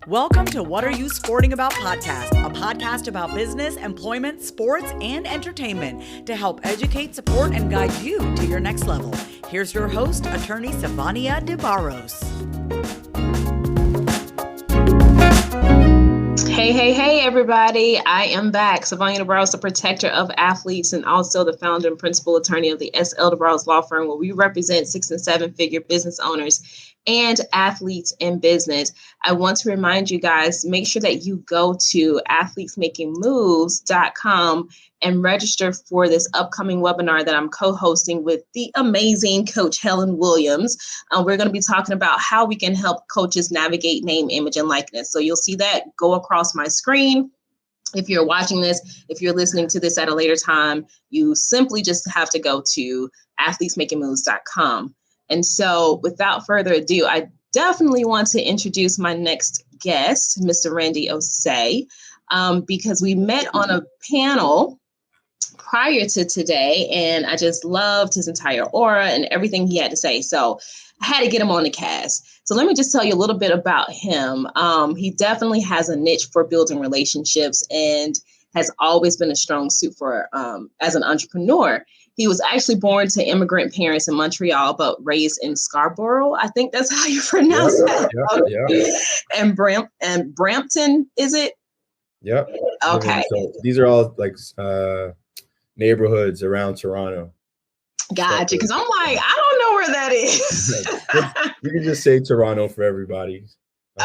Welcome to What Are You Sporting About podcast, a podcast about business, employment, sports, and entertainment to help educate, support, and guide you to your next level. Here's your host, attorney Savania DeBarros. Hey, everybody. I am back. Savania DeBarros, the protector of athletes and also the founder and principal attorney of the S.L. DeBarros Law Firm, where we represent 6- and 7-figure business owners and athletes in business. I want to remind you guys, make sure that you go to athletesmakingmoves.com and register for this upcoming webinar that I'm co-hosting with the amazing Coach Helen Williams. We're going to be talking about how we can help coaches navigate name, image, and likeness. So you'll see that go across my screen. If you're watching this, if you're listening to this at a later time, you simply just have to go to athletesmakingmoves.com. And so without further ado, I definitely want to introduce my next guest, Mr. Randy Osei, because we met on a panel prior to today, and I just loved his entire aura and everything he had to say. So I had to get him on the cast. So let me just tell you a little bit about him. He definitely has a niche for building relationships and has always been a strong suit for as an entrepreneur. He was actually born to immigrant parents in Montreal, but raised in Scarborough. I think that's how you pronounce that. Yeah. And Brampton, is it? Yep. Okay. So these are all like neighborhoods around Toronto. Gotcha. Because I'm like, I don't know where that is. You can just say Toronto for everybody.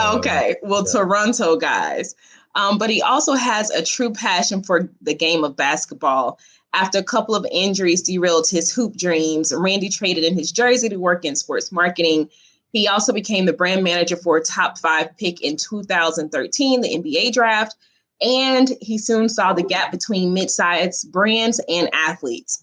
Okay. Well, yeah. Toronto guys. But he also has a true passion for the game of basketball. After a couple of injuries derailed his hoop dreams, Randy traded in his jersey to work in sports marketing. He also became the brand manager for a top 5 pick in 2013, the NBA draft. And he soon saw the gap between mid-sized brands and athletes.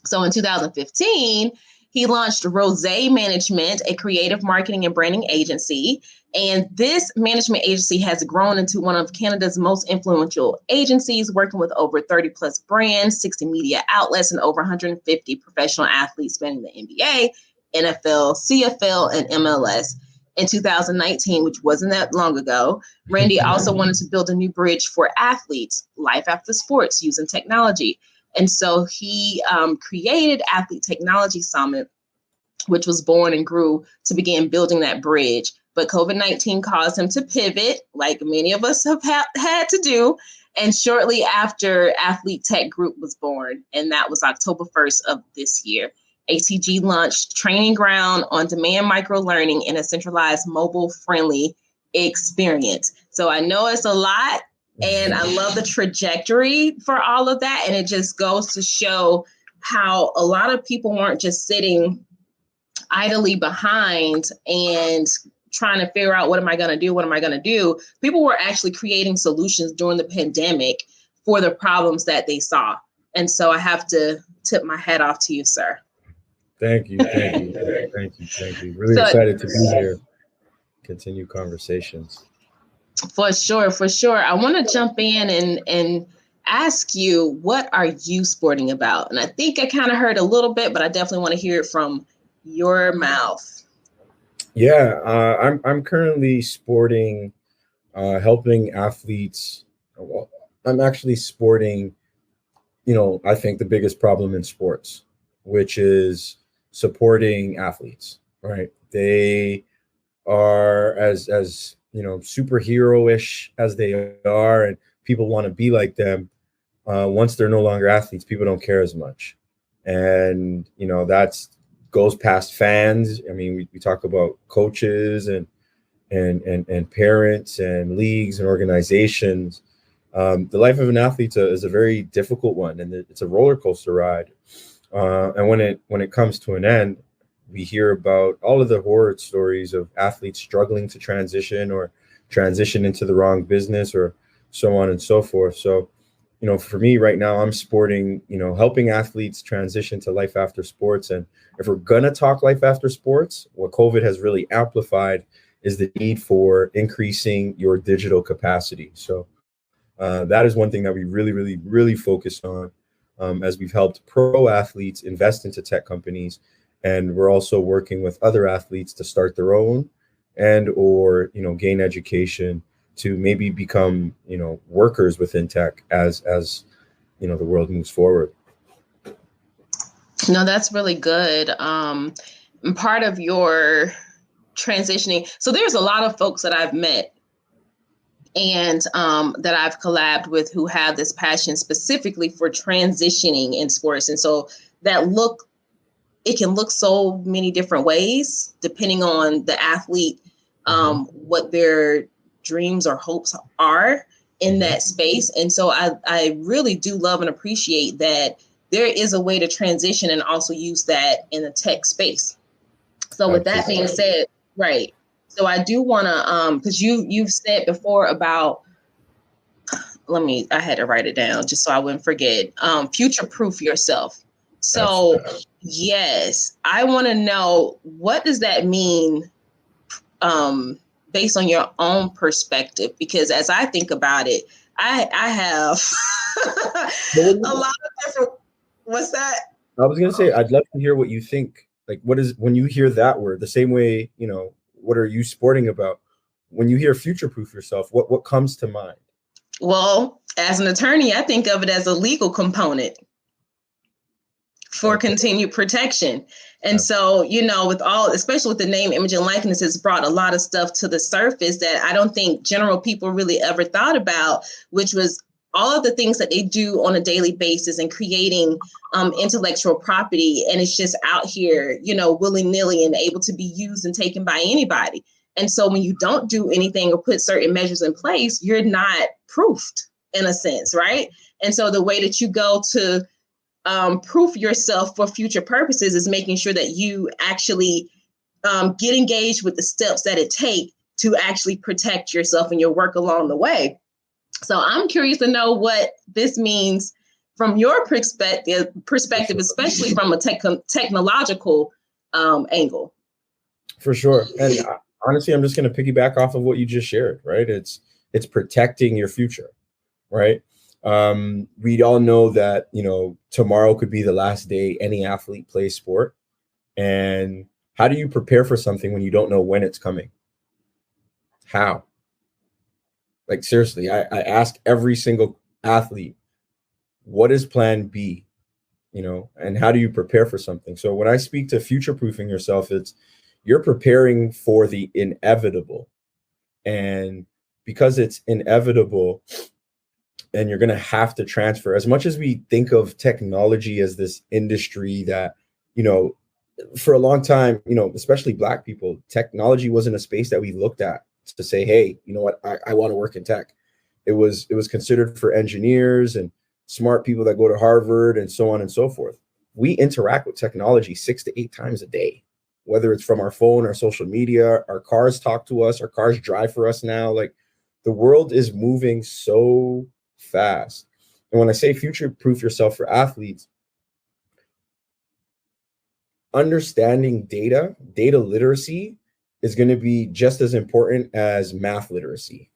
So in 2015, he launched Rozaay Management, a creative marketing and branding agency. And this management agency has grown into one of Canada's most influential agencies, working with over 30 plus brands, 60 media outlets, and over 150 professional athletes spanning the NBA, NFL, CFL, and MLS. In 2019, which wasn't that long ago, Randy also wanted to build a new bridge for athletes, life after sports, using technology. And so he created Athlete Technology Summit, which was born and grew to begin building that bridge. But COVID-19 caused him to pivot, like many of us have had to do. And shortly after, Athlete Tech Group was born, and that was October 1st of this year. ATG launched Training Ground on-demand micro-learning in a centralized mobile-friendly experience. So I know it's a lot, and I love the trajectory for all of that. And it just goes to show how a lot of people weren't just sitting idly behind and trying to figure out, what am I going to do? What am I going to do? People were actually creating solutions during the pandemic for the problems that they saw. And so I have to tip my hat off to you, sir. Thank you. Really excited to be here. Continue conversations. For sure. I want to jump in and ask you, what are you sporting about? And I think I kind of heard a little bit, but I definitely want to hear it from your mouth. Yeah, I'm currently sporting, helping athletes. Well, I'm actually sporting, I think the biggest problem in sports, which is supporting athletes, right? They are as superhero-ish as they are, and people want to be like them. Once they're no longer athletes, people don't care as much. And, that's goes past fans. I mean, we talk about coaches and parents and leagues and organizations. The life of an athlete is a very difficult one, and it's a roller coaster ride. And when it comes to an end, we hear about all of the horror stories of athletes struggling to transition into the wrong business, or so on and so forth. So, for me right now, I'm sporting, helping athletes transition to life after sports. And if we're going to talk life after sports, what COVID has really amplified is the need for increasing your digital capacity. So that is one thing that we really focus on as we've helped pro athletes invest into tech companies. And we're also working with other athletes to start their own and or, you know, gain education to maybe become, you know, workers within tech as you know, the world moves forward. No, that's really good. Part of your transitioning. So there's a lot of folks that I've met and that I've collabed with who have this passion specifically for transitioning in sports. And so it can look so many different ways depending on the athlete, what their dreams or hopes are in that space. And so I really do love and appreciate that there is a way to transition and also use that in the tech space. So with that being said, right. So I do want to, because you've said before about, I had to write it down just so I wouldn't forget, future-proof yourself. So yes, I want to know, what does that mean based on your own perspective? Because as I think about it, I have a lot of different, what's that? I was going to say, I'd love to hear what you think. Like, what is, when you hear that word, the same way, you know, what are you sporting about? When you hear future-proof yourself, what comes to mind? Well, as an attorney, I think of it as a legal component for continued protection. And so, you know, with all, especially with the name, image, and likeness, has brought a lot of stuff to the surface that I don't think general people really ever thought about, which was all of the things that they do on a daily basis and creating intellectual property. And it's just out here, you know, willy-nilly and able to be used and taken by anybody. And so when you don't do anything or put certain measures in place, you're not proofed in a sense, right? And so the way that you go to proof yourself for future purposes is making sure that you actually get engaged with the steps that it takes to actually protect yourself and your work along the way. So I'm curious to know what this means from your perspective, especially from a technological angle. For sure. And honestly, I'm just going to piggyback off of what you just shared, right? It's protecting your future, right? We all know that, you know, tomorrow could be the last day any athlete plays sport. And how do you prepare for something when you don't know when it's coming? How? Like, seriously, I ask every single athlete, what is plan B? You know, and how do you prepare for something? So when I speak to future-proofing yourself, it's you're preparing for the inevitable. And because it's inevitable and you're going to have to transfer, as much as we think of technology as this industry that, you know, for a long time, you know, especially Black people, technology wasn't a space that we looked at to say, hey, you know what, I want to work in tech. It was considered for engineers and smart people that go to Harvard and so on and so forth. We interact with technology 6 to 8 times a day, whether it's from our phone, our social media, our cars talk to us, our cars drive for us now. Like, the world is moving so fast. And when I say future-proof yourself for athletes, understanding data literacy is going to be just as important as math literacy.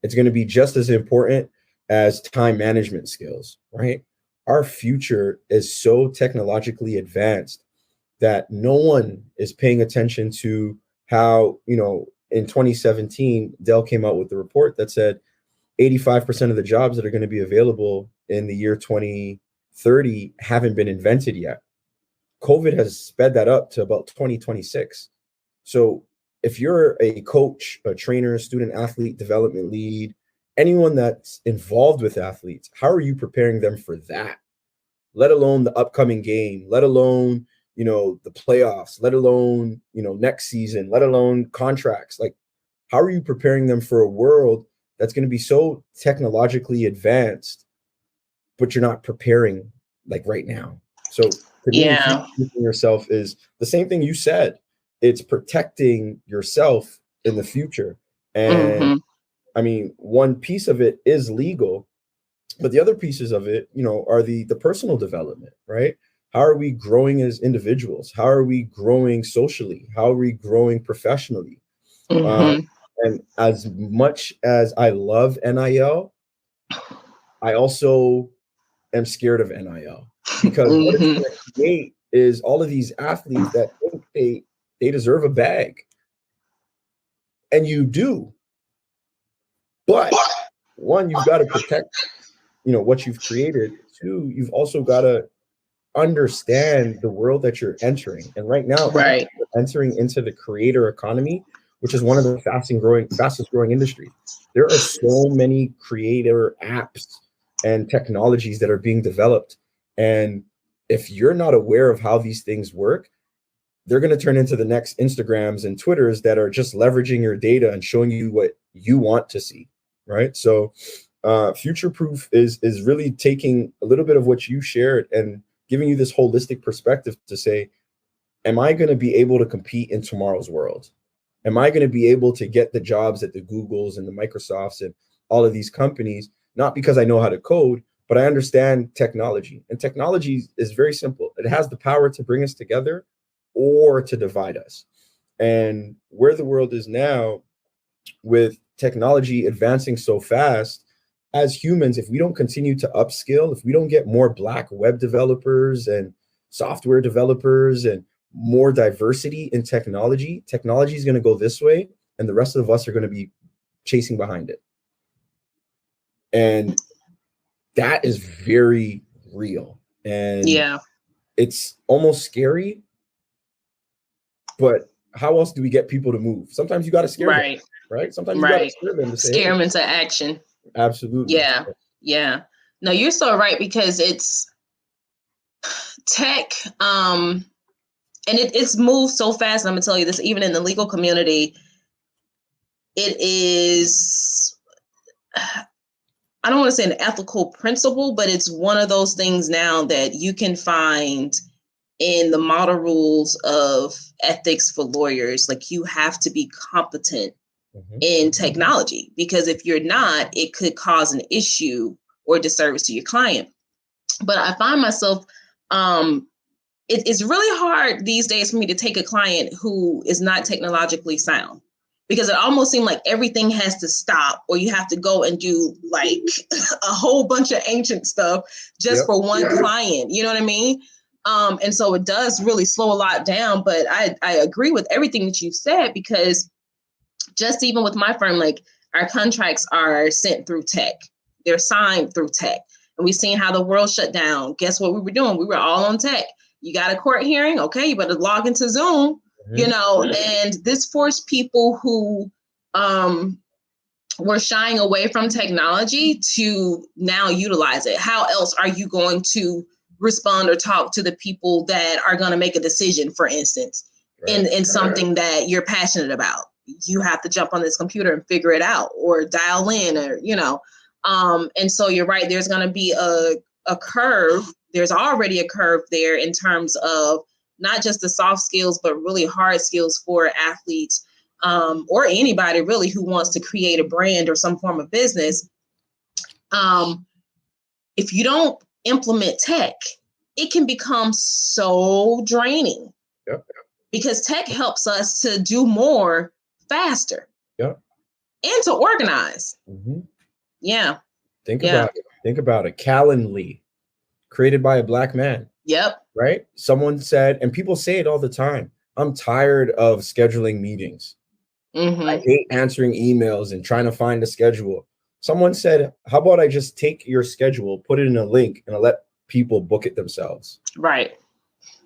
It's going to be just as important as time management skills, right? Our future is so technologically advanced that no one is paying attention to how, you know, in 2017, Dell came out with the report that said 85% of the jobs that are going to be available in the year 2030 haven't been invented yet. COVID has sped that up to about 2026. So if you're a coach, a trainer, student athlete, development lead, anyone that's involved with athletes, how are you preparing them for that? Let alone the upcoming game, let alone, you know, the playoffs, let alone, you know, next season, let alone contracts. Like, how are you preparing them for a world that's going to be so technologically advanced, but you're not preparing like right now? So to me, future-proofing yourself is the same thing you said. It's protecting yourself in the future. And I mean, one piece of it is legal, but the other pieces of it, you know, are the personal development, right? How are we growing as individuals? How are we growing socially? How are we growing professionally? And as much as I love NIL, I also am scared of NIL, because what it's going to create is all of these athletes that think they deserve a bag. And you do. But one, you've got to protect, what you've created. Two, you've also got to understand the world that you're entering. And right now, Right. we're entering into the creator economy, which is one of the fastest growing industries. There are so many creator apps and technologies that are being developed. And if you're not aware of how these things work, they're going to turn into the next Instagrams and Twitters that are just leveraging your data and showing you what you want to see, right? So future proof is really taking a little bit of what you shared and giving you this holistic perspective to say, am I going to be able to compete in tomorrow's world? Am I going to be able to get the jobs at the Googles and the Microsofts and all of these companies? Not because I know how to code, but I understand technology. And technology is very simple. It has the power to bring us together or to divide us. And where the world is now, with technology advancing so fast, as humans, if we don't continue to upskill, if we don't get more Black web developers and software developers and more diversity in technology is going to go this way, and the rest of us are going to be chasing behind it. And that is very real. And it's almost scary. But how else do we get people to move? Sometimes you got to scare them, right? Sometimes you got to scare them to say, scare them into action. Absolutely. Yeah. No, you're so right, because it's tech, and it's moved so fast. And I'm gonna tell you this, even in the legal community, it is, I don't want to say an ethical principle, but it's one of those things now that you can find in the model rules of ethics for lawyers. Like, you have to be competent in technology, because if you're not, it could cause an issue or disservice to your client. But I find myself, it's really hard these days for me to take a client who is not technologically sound, because it almost seems like everything has to stop, or you have to go and do like a whole bunch of ancient stuff just for one client. You know what I mean? And so it does really slow a lot down. But I agree with everything that you've said, because just even with my firm, like, our contracts are sent through tech. They're signed through tech. And we've seen how the world shut down. Guess what we were doing? We were all on tech. You got a court hearing? Okay, you better log into Zoom, and this forced people who were shying away from technology to now utilize it. How else are you going to respond or talk to the people that are going to make a decision, for instance, in something that you're passionate about? You have to jump on this computer and figure it out, or dial in, or, and so you're right. There's going to be a curve. There's already a curve there in terms of not just the soft skills, but really hard skills for athletes, or anybody really who wants to create a brand or some form of business. If you don't implement tech, it can become so draining, because tech helps us to do more faster, and to organize. Think about it. Think about it. Calendly, created by a Black man. Right? Someone said, and people say it all the time, I'm tired of scheduling meetings. I hate answering emails and trying to find a schedule. Someone said, how about I just take your schedule, put it in a link, and I let people book it themselves?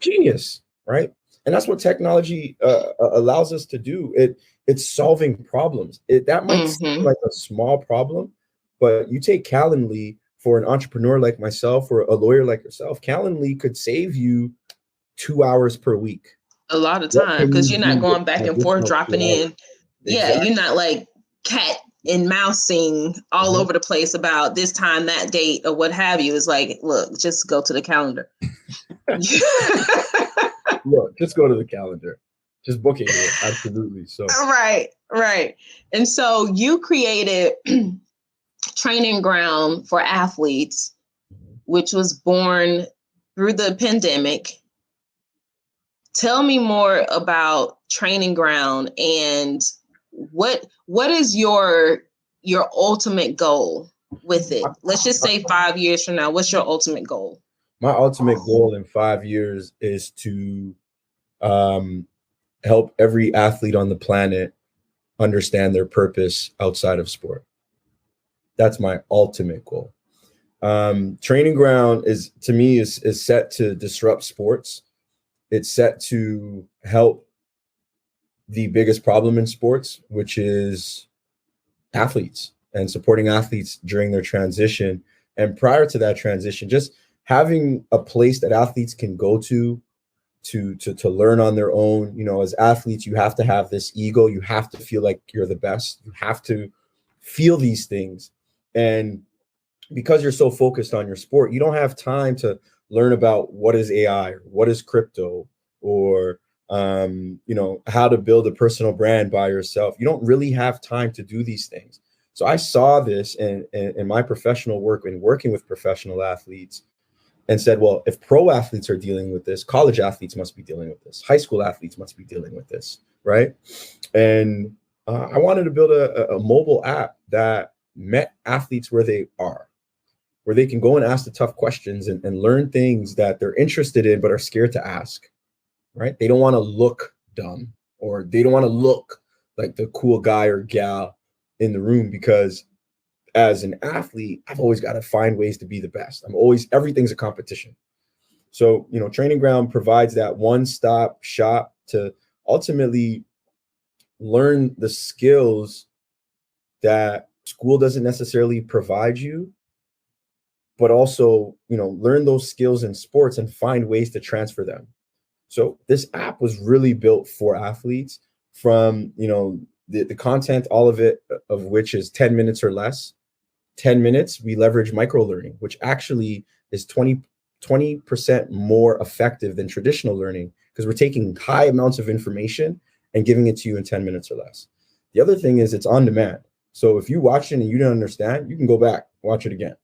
Genius, right? And that's what technology allows us to do. It's solving problems. That might seem like a small problem, but you take Calendly, for an entrepreneur like myself or a lawyer like yourself, Calendly could save you 2 hours per week. A lot of time, because you're not going back and forth, dropping in. You're not like cat and mousing all over the place about this time, that date, or what have you. It's like, look, just go to the calendar. Look, just go to the calendar. Just book it here. Absolutely. So right. And so you created Training Ground for Athletes, which was born through the pandemic. Tell me more about Training Ground, and what is your ultimate goal with it? Let's just say 5 years from now. What's your ultimate goal? My ultimate goal in 5 years is to help every athlete on the planet understand their purpose outside of sport. That's my ultimate goal. Training Ground is, to me, is set to disrupt sports. It's set to help the biggest problem in sports, which is athletes and supporting athletes during their transition. And prior to that transition, just having a place that athletes can go to learn on their own. You know, as athletes, you have to have this ego. You have to feel like you're the best. You have to feel these things. And because you're so focused on your sport, you don't have time to learn about what is AI, or what is crypto, or how to build a personal brand by yourself. You don't really have time to do these things. So I saw this in my professional work and working with professional athletes, and said, well, if pro athletes are dealing with this, college athletes must be dealing with this. High school athletes must be dealing with this, right? And I wanted to build a mobile app that met athletes where they are, where they can go and ask the tough questions and learn things that they're interested in but are scared to ask, right? They don't want to look dumb, or they don't want to look like the cool guy or gal in the room, because as an athlete, I've always got to find ways to be the best. Everything's a competition. So, Training Ground provides that one-stop shop to ultimately learn the skills that school doesn't necessarily provide you, but also, learn those skills in sports and find ways to transfer them. So this app was really built for athletes, from, the content, all of it, of which is 10 minutes or less. 10 minutes, we leverage micro learning, which actually is 20% more effective than traditional learning, because we're taking high amounts of information and giving it to you in 10 minutes or less. The other thing is it's on demand. So if you watch it and you didn't understand, you can go back, watch it again.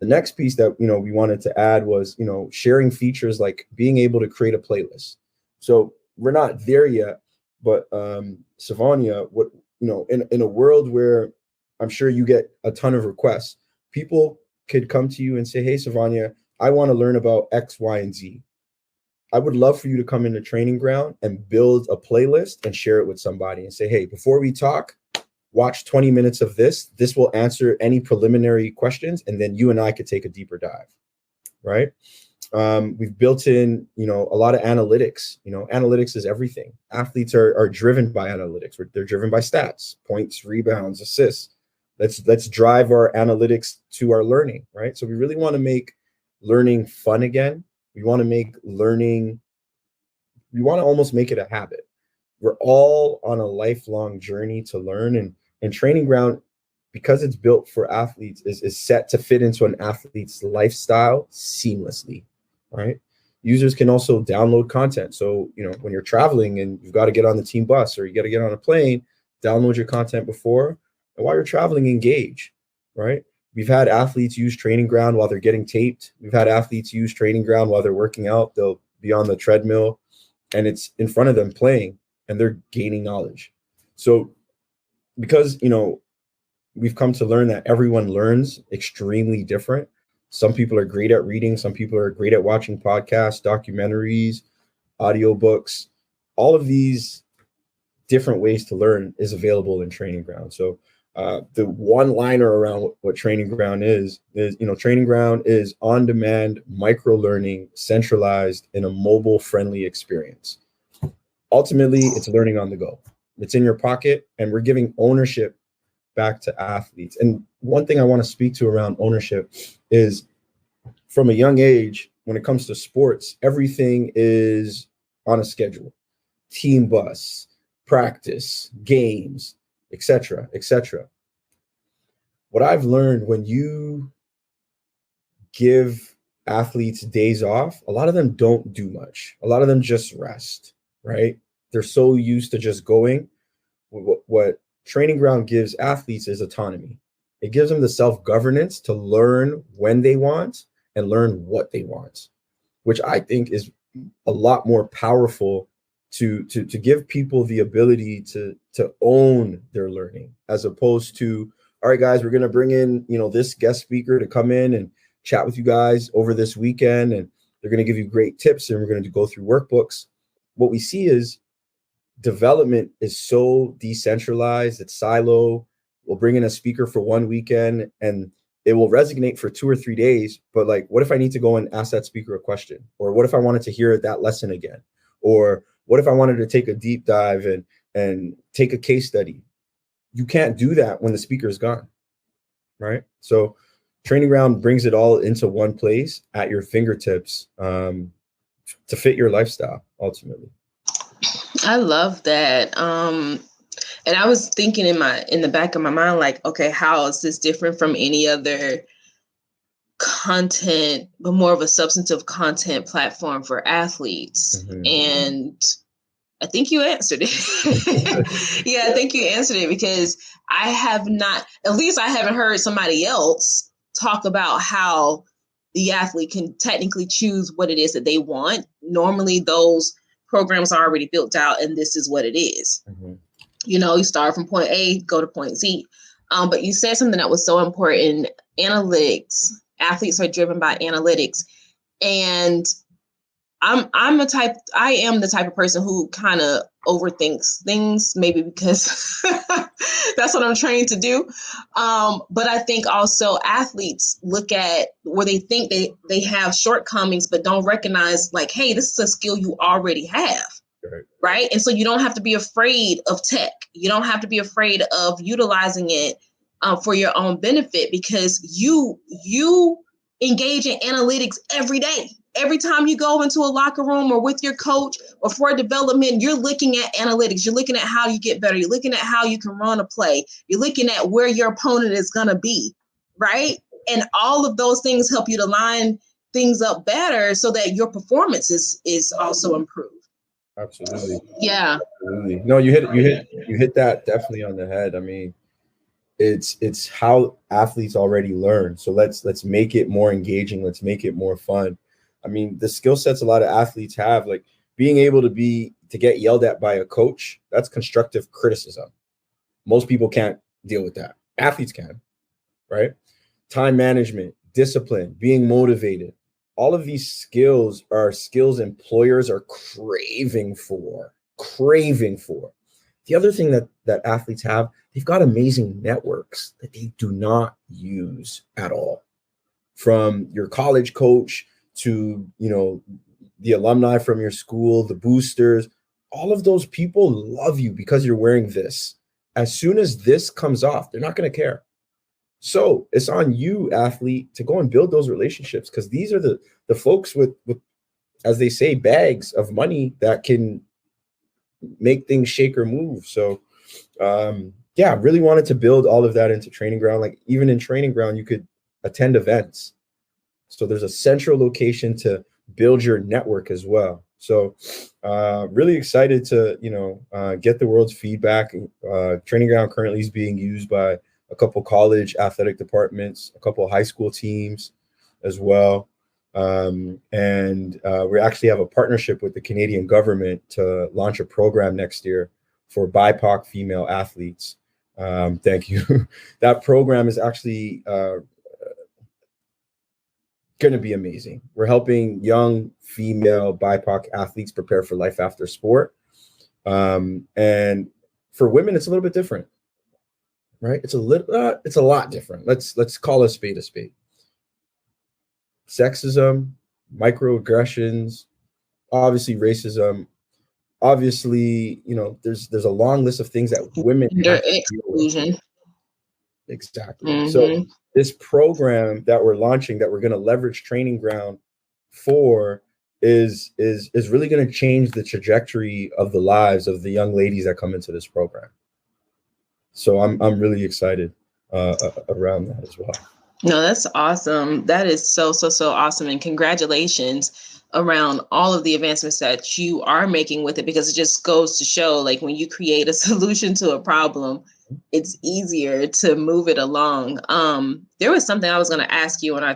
The next piece that, we wanted to add was, sharing features like being able to create a playlist. So we're not there yet, but Savania, in a world where I'm sure you get a ton of requests, people could come to you and say, hey, Savania, I want to learn about X, Y, and Z. I would love for you to come into Training Ground and build a playlist and share it with somebody and say, hey, before we talk, watch 20 minutes of this. This will answer any preliminary questions, and then you and I could take a deeper dive, right? We've built in, a lot of analytics. Analytics is everything. Athletes are driven by analytics. They're driven by stats, points, rebounds, assists. Let's drive our analytics to our learning, right? So we really want to make learning fun again. We want to almost make it a habit. We're all on a lifelong journey to learn, and Training Ground, because it's built for athletes, is set to fit into an athlete's lifestyle seamlessly, right? Users can also download content. So, when you're traveling and you've got to get on the team bus or you got to get on a plane, download your content before. And while you're traveling, engage, right? We've had athletes use Training Ground while they're getting taped. We've had athletes use Training Ground while they're working out. They'll be on the treadmill and it's in front of them playing, and they're gaining knowledge. So because, we've come to learn that everyone learns extremely different. Some people are great at reading. Some people are great at watching podcasts, documentaries, audiobooks. All of these different ways to learn is available in Training Ground. So the one-liner around what Training Ground is, Training Ground is on-demand micro-learning, centralized in a mobile-friendly experience. Ultimately, it's learning on the go. It's in your pocket, and we're giving ownership back to athletes. And one thing I want to speak to around ownership is, from a young age, when it comes to sports, everything is on a schedule. Team bus, practice, games, etc., etc. What I've learned, when you give athletes days off, a lot of them don't do much. A lot of them just rest, right? They're so used to just going. What Training Ground gives athletes is autonomy. It gives them the self-governance to learn when they want and learn what they want, which I think is a lot more powerful to give people the ability to own their learning, as opposed to, all right, guys, we're going to bring in, this guest speaker to come in and chat with you guys over this weekend, and they're going to give you great tips, and we're going to go through workbooks. What we see is development is so decentralized, it's silo. We'll bring in a speaker for one weekend and it will resonate for 2 or 3 days. But like, what if I need to go and ask that speaker a question? Or what if I wanted to hear that lesson again? Or what if I wanted to take a deep dive and take a case study? You can't do that when the speaker is gone, right? So Training Ground brings it all into one place at your fingertips to fit your lifestyle, ultimately. I love that. And I was thinking in the back of my mind, like, okay, how is this different from any other content, but more of a substantive content platform for athletes? Mm-hmm. And I think you answered it. Yeah, I think you answered it, because I have not, at least I haven't heard somebody else talk about how the athlete can technically choose what it is that they want. Normally those programs are already built out and this is what it is. Mm-hmm. You know, you start from point A, go to point Z. But you said something that was so important. Analytics. Athletes are driven by analytics. And I am the type of person who kind of overthinks things, maybe because that's what I'm trained to do. But I think also athletes look at where they think they have shortcomings, but don't recognize, like, hey, this is a skill you already have. Right. And so you don't have to be afraid of tech. You don't have to be afraid of utilizing it for your own benefit, because you engage in analytics every day. Every time you go into a locker room or with your coach or for development, you're looking at analytics. You're looking at how you get better. You're looking at how you can run a play. You're looking at where your opponent is going to be. Right. And all of those things help you to line things up better so that your performance is also improved. Absolutely. Yeah. Absolutely. No, you hit that definitely on the head. I mean, it's how athletes already learn. So let's make it more engaging. Let's make it more fun. I mean, the skill sets a lot of athletes have, like being able to get yelled at by a coach, that's constructive criticism. Most people can't deal with that. Athletes can, right? Time management, discipline, being motivated. All of these skills are skills employers are craving for. The other thing that athletes have, they've got amazing networks that they do not use at all. From your college coach to, the alumni from your school, the boosters, all of those people love you because you're wearing this. As soon as this comes off, they're not going to care. So it's on you, athlete, to go and build those relationships, because these are the folks with, as they say, bags of money that can make things shake or move. So, really wanted to build all of that into Training Ground. Like even in Training Ground, you could attend events. So there's a central location to build your network as well. So really excited to, get the world's feedback. Training Ground currently is being used by a couple college athletic departments, a couple high school teams as well. And we actually have a partnership with the Canadian government to launch a program next year for BIPOC female athletes. Thank you. That program is actually going to be amazing. We're helping young female BIPOC athletes prepare for life after sport. And for women, it's a little bit different, right? It's a lot different. Let's call a spade a spade. Sexism, microaggressions, obviously racism, obviously, there's a long list of things that women have to deal with. Exactly. Mm-hmm. So this program that we're launching, that we're going to leverage Training Ground for, is really going to change the trajectory of the lives of the young ladies that come into this program. So I'm really excited around that as well. No, that's awesome. That is so awesome. And congratulations around all of the advancements that you are making with it, because it just goes to show, like, when you create a solution to a problem, it's easier to move it along. There was something I was going to ask you and I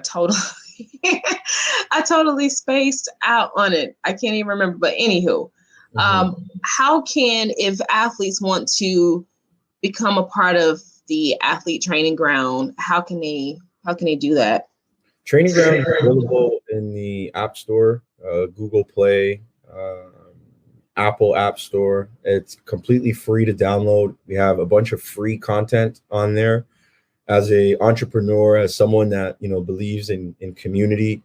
totally spaced out on it. I can't even remember, but anywho, how can, if athletes want to become a part of the Athlete Training Ground, how can they do that? Training Ground is available in the App Store, Google Play, Apple App Store. It's completely free to download. We have a bunch of free content on there. As a entrepreneur, as someone that, you know, believes in community,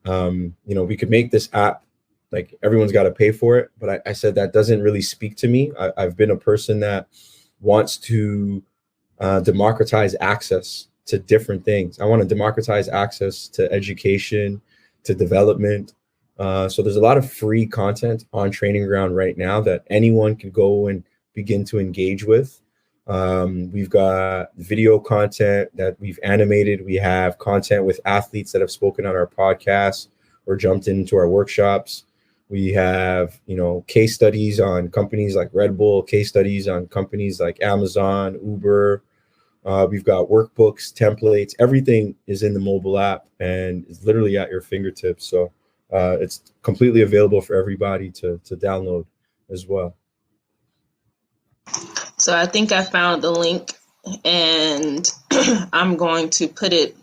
you know, we could make this app like everyone's got to pay for it. But I said that doesn't really speak to me. I've been a person that wants to democratize access to different things. I want to democratize access to education, to development. So there's a lot of free content on Training Ground right now that anyone can go and begin to engage with. We've got video content that we've animated. We have content with athletes that have spoken on our podcast or jumped into our workshops. We have, you know, case studies on companies like Red Bull, case studies on companies like Amazon, Uber. We've got workbooks, templates, everything is in the mobile app and it's literally at your fingertips. So it's completely available for everybody to download as well. So I think I found the link and I'm going to put it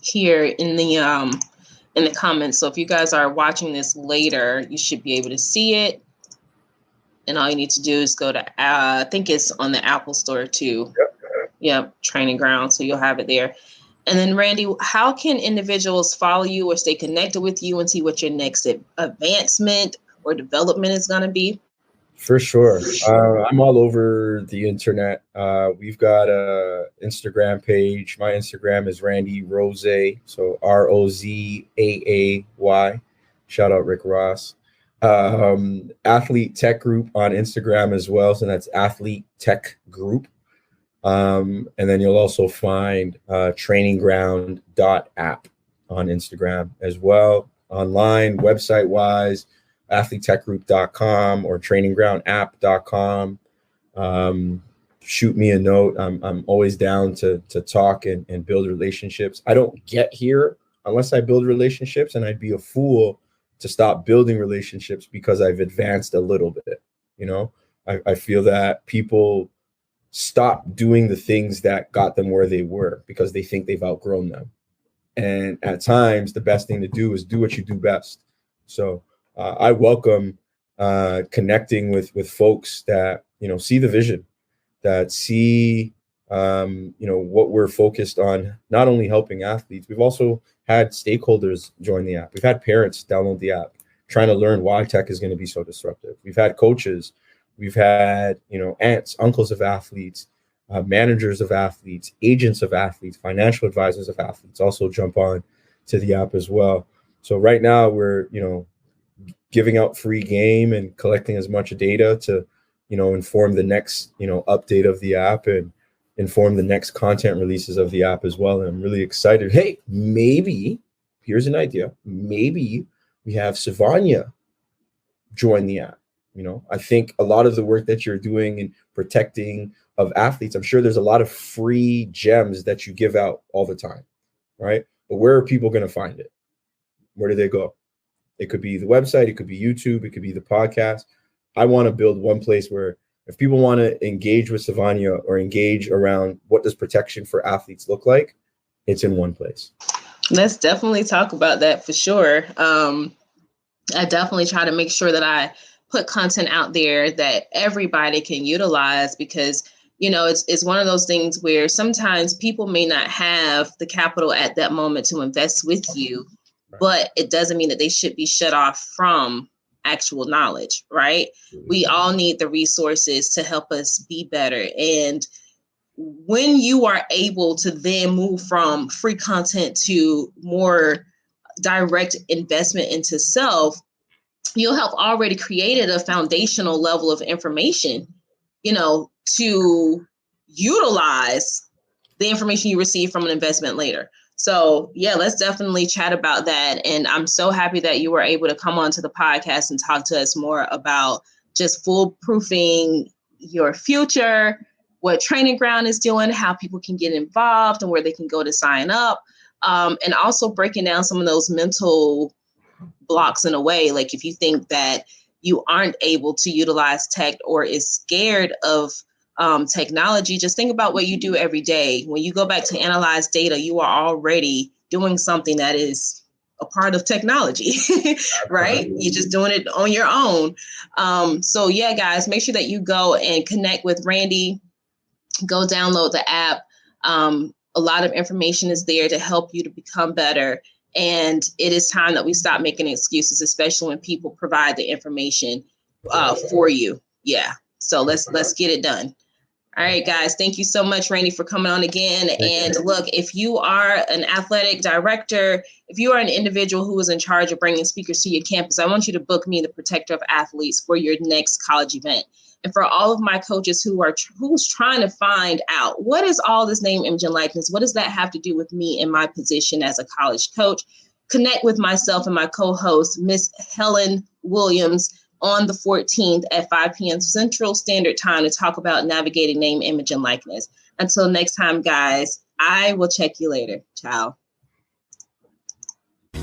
here in the comments. So if you guys are watching this later, you should be able to see it. And all you need to do is go to, I think it's on the Apple Store too. Yep, Training Ground. So you'll have it there. And then Randy, how can individuals follow you or stay connected with you and see what your next advancement or development is going to be? For sure. I'm all over the internet. We've got a Instagram page. My Instagram is Randy Rozaay. So Rozaay. Shout out Rick Ross. Athlete Tech Group on Instagram as well. So that's Athlete Tech Group. And then you'll also find trainingground.app on Instagram as well. Online, website wise, athletetechgroup.com or traininggroundapp.com. Shoot me a note. I'm always down to talk and build relationships. I don't get here unless I build relationships, and I'd be a fool to stop building relationships because I've advanced a little bit. You know, I feel that people stop doing the things that got them where they were because they think they've outgrown them. And at times, the best thing to do is do what you do best. So I welcome connecting with folks that, you know, see the vision, that see, you know, what we're focused on, not only helping athletes. We've also had stakeholders join the app. We've had parents download the app, trying to learn why tech is going to be so disruptive. We've had coaches. We've had, you know, aunts, uncles of athletes, managers of athletes, agents of athletes, financial advisors of athletes also jump on to the app as well. So right now we're, you know, giving out free game and collecting as much data to, you know, inform the next, you know, update of the app and inform the next content releases of the app as well. And I'm really excited. Hey, maybe, here's an idea. Maybe we have Savanya join the app. You know, I think a lot of the work that you're doing in protecting of athletes, I'm sure there's a lot of free gems that you give out all the time, right? But where are people going to find it? Where do they go? It could be the website, it could be YouTube, it could be the podcast. I want to build one place where if people want to engage with Savanya or engage around what does protection for athletes look like, it's in one place. Let's definitely talk about that for sure. I definitely try to make sure that I put content out there that everybody can utilize because, you know, it's one of those things where sometimes people may not have the capital at that moment to invest with you, but it doesn't mean that they should be shut off from actual knowledge, right? We all need the resources to help us be better. And when you are able to then move from free content to more direct investment into self, you'll have already created a foundational level of information, you know, to utilize the information you receive from an investment later. So yeah, let's definitely chat about that. And I'm so happy that you were able to come onto the podcast and talk to us more about just foolproofing your future, what Training Ground is doing, how people can get involved and where they can go to sign up. And also breaking down some of those mental blocks in a way, like if you think that you aren't able to utilize tech or is scared of technology, just think about what you do every day. When you go back to analyze data, you are already doing something that is a part of technology, right? You're just doing it on your own. So yeah, guys, make sure that you go and connect with Randy. Go download the app. A lot of information is there to help you to become better. And it is time that we stop making excuses, especially when people provide the information for you. Yeah. So let's get it done. All right, guys. Thank you so much, Randy, for coming on again. And look, if you are an athletic director, if you are an individual who is in charge of bringing speakers to your campus, I want you to book me, the Protector of Athletes, for your next college event. And for all of my coaches who's trying to find out, what is all this name, image, and likeness? What does that have to do with me in my position as a college coach? Connect with myself and my co-host, Miss Helen Williams, on the 14th at 5 p.m. Central Standard Time to talk about navigating name, image, and likeness. Until next time, guys, I will check you later. Ciao.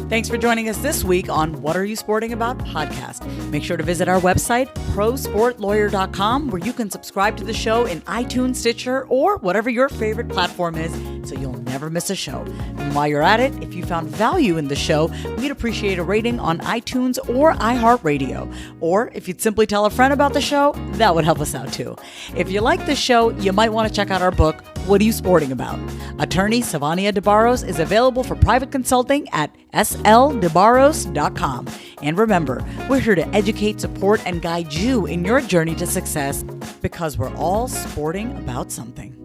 Thanks for joining us this week on What Are You Sporting About podcast. Make sure to visit our website, prosportlawyer.com, where you can subscribe to the show in iTunes, Stitcher, or whatever your favorite platform is, so you'll never miss a show. And while you're at it, if you found value in the show, we'd appreciate a rating on iTunes or iHeartRadio. Or if you'd simply tell a friend about the show, that would help us out too. If you like the show, you might want to check out our book, What Are You Sporting About? Attorney Savania DeBarros is available for private consulting at sldebarros.com. And remember, we're here to educate, support, and guide you in your journey to success, because we're all sporting about something.